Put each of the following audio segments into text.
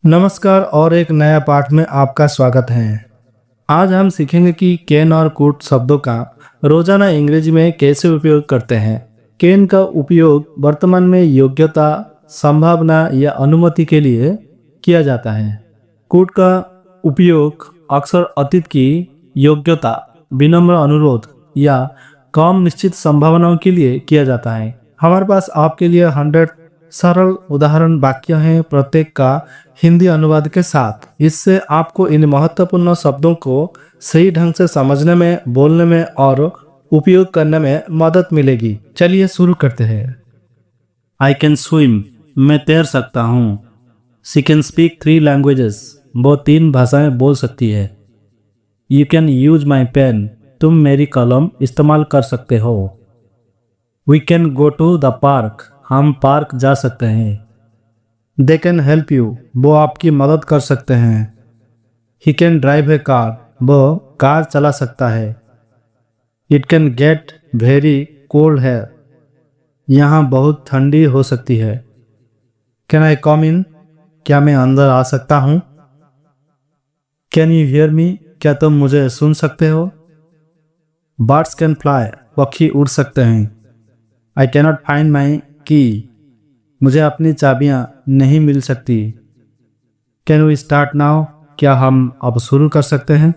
नमस्कार और एक नया पाठ में आपका स्वागत है। आज हम सीखेंगे कि कैन और कुड शब्दों का रोजाना अंग्रेजी में कैसे उपयोग करते हैं। कैन का उपयोग वर्तमान में योग्यता, संभावना या अनुमति के लिए किया जाता है। कुड का उपयोग अक्सर अतीत की योग्यता, विनम्र अनुरोध या कम निश्चित संभावनाओं के लिए किया जाता है। हमारे पास आपके लिए 100 सरल उदाहरण वाक्य हैं, प्रत्येक का हिंदी अनुवाद के साथ। इससे आपको इन महत्वपूर्ण शब्दों को सही ढंग से समझने में, बोलने में और उपयोग करने में मदद मिलेगी। चलिए शुरू करते हैं। आई कैन स्विम, मैं तैर सकता हूँ। शी कैन स्पीक 3 लैंग्वेजेस, वो 3 भाषाएं बोल सकती है। You can use my pen, तुम मेरी कलम इस्तेमाल कर सकते हो। We can go to the park, हम पार्क जा सकते हैं। दे कैन हेल्प यू, वो आपकी मदद कर सकते हैं। He can drive A car, वो कार चला सकता है। It can get very cold है, यहाँ बहुत ठंडी हो सकती है। कैन आई कम इन, क्या मैं अंदर आ सकता हूँ। कैन यू हियर मी, क्या तुम मुझे सुन सकते हो। बर्ड्स कैन फ्लाई, पक्षी उड़ सकते हैं। आई कैनॉट फाइंड माई की, मुझे अपनी चाबियां नहीं मिल सकती। कैन वी स्टार्ट नाउ, क्या हम अब शुरू कर सकते हैं।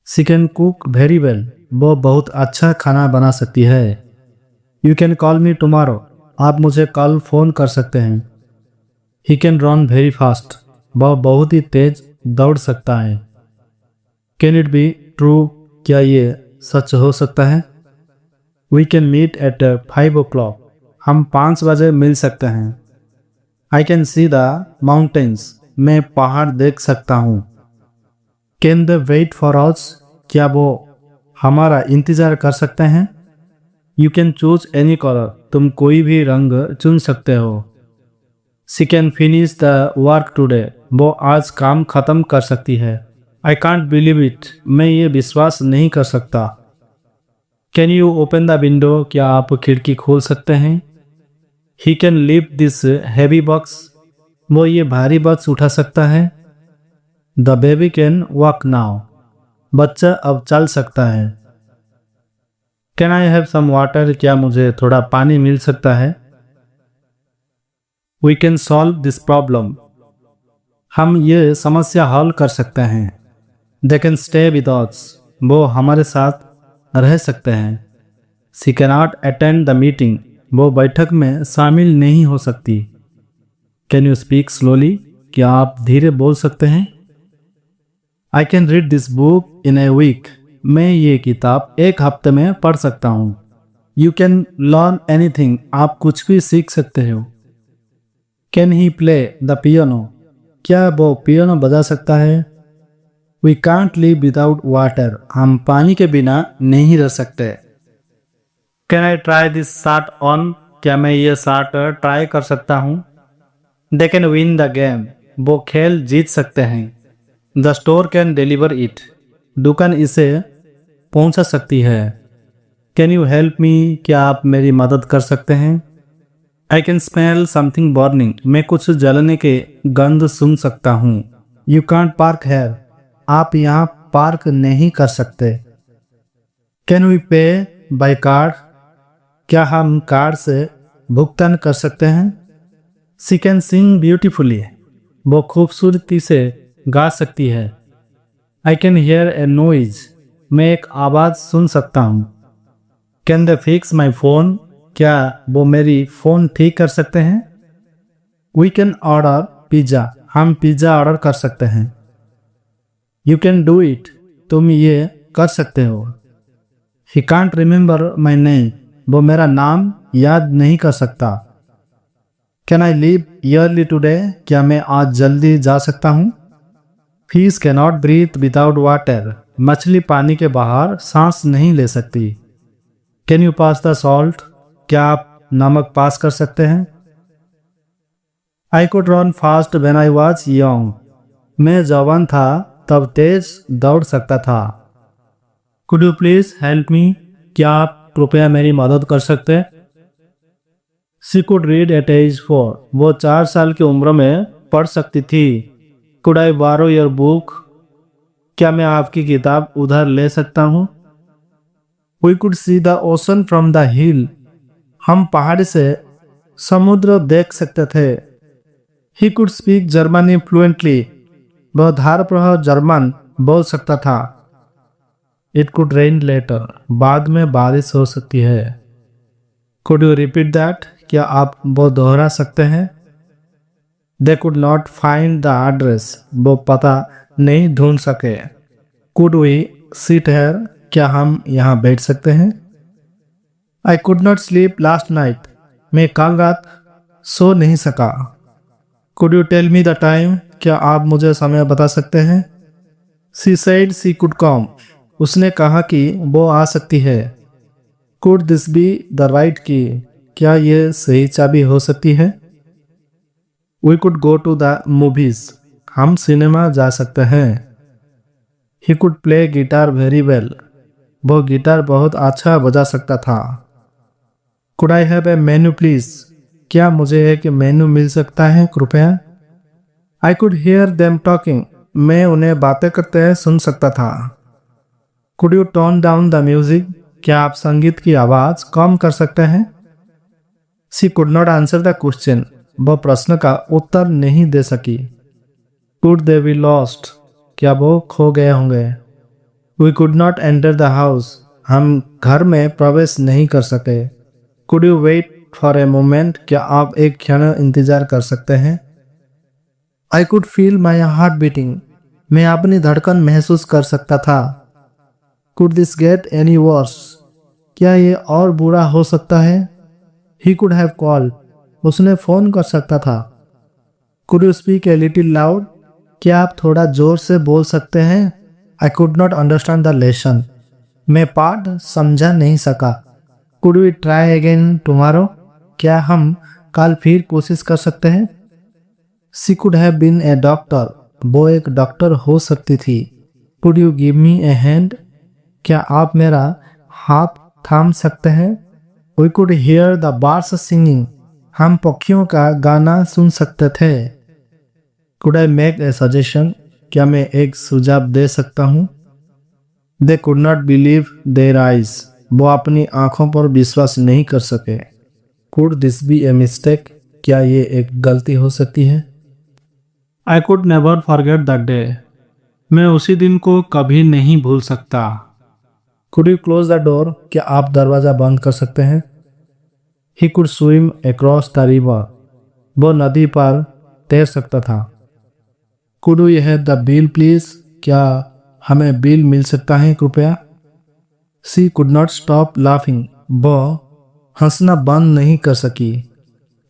She can cook very well, वो बहुत अच्छा खाना बना सकती है। You can call me tomorrow, आप मुझे कल फोन कर सकते हैं। He can run very fast, वह बहुत ही तेज दौड़ सकता है। कैन इट बी ट्रू, क्या ये सच हो सकता है। We can meet at 5 o'clock, हम 5 बजे मिल सकते हैं। I can see the mountains, मैं पहाड़ देख सकता हूँ। Can they wait for us, क्या वो हमारा इंतजार कर सकते हैं। You can choose any colour, तुम कोई भी रंग चुन सकते हो। She can finish the work today, वो आज काम खत्म कर सकती है। आई कांट बिलीव इट, मैं ये विश्वास नहीं कर सकता। Can you open the window, क्या आप खिड़की खोल सकते हैं। He can lift this heavy box, वो ये भारी बॉक्स उठा सकता है। The baby can walk now, बच्चा अब चल सकता है। Can I have some water, क्या मुझे थोड़ा पानी मिल सकता है। We can solve this problem, हम ये समस्या हल कर सकते हैं। They can stay with us, वो हमारे साथ रह सकते हैं। She can not attend the meeting, वो बैठक में शामिल नहीं हो सकती। कैन यू स्पीक स्लोली, क्या आप धीरे बोल सकते हैं। I can read this book in a week, मैं ये किताब 1 हफ्ते में पढ़ सकता हूँ। यू कैन लर्न एनीथिंग, आप कुछ भी सीख सकते हो। Can he play the piano, क्या वो पियानो बजा सकता है। We can't live without water, हम पानी के बिना नहीं रह सकते। Can I try this shirt on, क्या मैं ये शर्ट ट्राई कर सकता हूँ। They can win the game, वो खेल जीत सकते हैं। The store can deliver it, दुकान इसे पहुंचा सकती है। कैन यू हेल्प मी, क्या आप मेरी मदद कर सकते हैं। I can smell something burning, मैं कुछ जलने के गंध सुन सकता हूँ। यू कांट पार्क हेयर, आप यहाँ पार्क नहीं कर सकते। कैन वी पे बाय कार्ड, क्या हम कार्ड से भुगतान कर सकते हैं। शी कैन सिंग ब्यूटीफुली, वो खूबसूरती से गा सकती है। I can hear A noise, मैं एक आवाज़ सुन सकता हूँ। Can they fix my phone, क्या वो मेरी फ़ोन ठीक कर सकते हैं। वी कैन ऑर्डर पिज़्ज़ा, हम पिज़्ज़ा ऑर्डर कर सकते हैं। यू कैन डू इट, तुम ये कर सकते हो। He can't remember my name, वो मेरा नाम याद नहीं कर सकता। Can I leave early today, क्या मैं आज जल्दी जा सकता हूँ। Fish can not breathe without water, मछली पानी के बाहर सांस नहीं ले सकती। Can you pass the salt, क्या आप नमक पास कर सकते हैं। I could run fast when I was young, मैं जवान था तब तेज दौड़ सकता था। Could you please help me, क्या आप कृपया मेरी मदद कर सकते। She could read at age 4, वो 4 साल की उम्र में पढ़ सकती थी। कुड आई बारो योर बुक? क्या मैं आपकी किताब उधार ले सकता हूँ? We could see the ocean from the hill. हम पहाड़ से समुद्र देख सकते थे। He could speak Germany fluently. वह धारप्रह जर्मन बोल सकता था। It could rain later. बाद में बारिश हो सकती है। Could you repeat that? क्या आप वो दोहरा सकते हैं? They could not find the address. वो पता नहीं ढूंढ सके। Could we sit here? क्या हम यहाँ बैठ सकते हैं? I could not sleep last night. मैं कल रात सो नहीं सका। Could you tell me the time? क्या आप मुझे समय बता सकते हैं? She said she could come. उसने कहा कि वो आ सकती है। Could this be the right key? क्या ये सही चाबी हो सकती है? We could go to the movies. हम सिनेमा जा सकते हैं। He could play guitar very well. वो गिटार बहुत अच्छा बजा सकता था। Could I have a menu please? क्या मुझे एक मेन्यू मिल सकता है कृपया? I could hear them talking. मैं उन्हें बातें करते हुए सुन सकता था। Could you turn down the music? क्या आप संगीत की आवाज कम कर सकते हैं? She could not answer the question. वह प्रश्न का उत्तर नहीं दे सकी। Could they be lost? क्या वो खो गए होंगे? We could not enter the house. हम घर में प्रवेश नहीं कर सके। Could you wait for a moment? क्या आप एक क्षण इंतजार कर सकते हैं? I could feel my heart beating. मैं अपनी धड़कन महसूस कर सकता था। Could this get any worse? क्या ये और बुरा हो सकता है? He could have called. उसने फोन कर सकता था। Could you speak a little loud? क्या आप थोड़ा जोर से बोल सकते हैं? I could not understand the lesson. मैं पाठ समझा नहीं सका। Could we try again tomorrow? क्या हम कल फिर कोशिश कर सकते हैं? She could have been a doctor. वो एक डॉक्टर हो सकती थी। Could you give me a hand? क्या आप मेरा हाथ थाम सकते हैं? We could hear the birds singing. हम पक्षियों का गाना सुन सकते थे। Could I make A suggestion? क्या मैं एक सुझाव दे सकता हूँ? They could not believe their eyes. वो अपनी आंखों पर विश्वास नहीं कर सके। Could this be a mistake? क्या ये एक गलती हो सकती है? I could never forget that day. मैं उसी दिन को कभी नहीं भूल सकता। Could you close the door? क्या आप दरवाजा बंद कर सकते हैं? He could swim across the river. वो नदी पर तैर सकता था। Could you have the bill please? क्या हमें बिल मिल सकता है कृपया? She could not stop laughing. वो हंसना बंद नहीं कर सकी।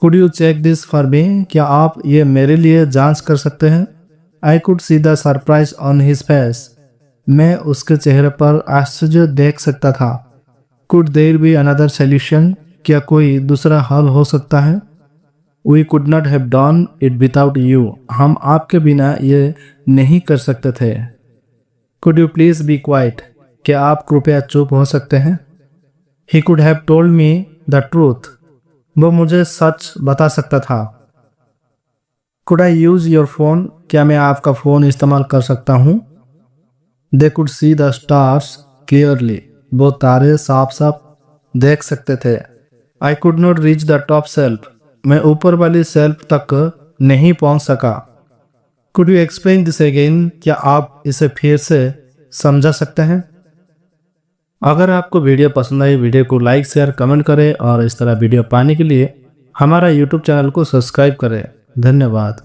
Could you check this for me? क्या आप ये मेरे लिए जांच कर सकते हैं? I could see the surprise on his face. मैं उसके चेहरे पर आश्चर्य देख सकता था। Could there be another solution? क्या कोई दूसरा हल हो सकता है? We could not have done it without you. हम आपके बिना ये नहीं कर सकते थे। Could you please be quite? क्या आप कृपया चुप हो सकते हैं? He could have told me the truth. वो मुझे सच बता सकता था। Could I use your phone? क्या मैं आपका फोन इस्तेमाल कर सकता हूँ? They could see the stars clearly. वो तारे साफ साफ देख सकते थे। आई could not reach the top self. मैं ऊपर वाली सेल्फ तक नहीं पहुंच सका। Could you explain this again? क्या आप इसे फिर से समझा सकते हैं? अगर आपको वीडियो पसंद आई, वीडियो को लाइक शेयर कमेंट करें और इस तरह वीडियो पाने के लिए हमारा यूट्यूब चैनल को सब्सक्राइब करें। धन्यवाद।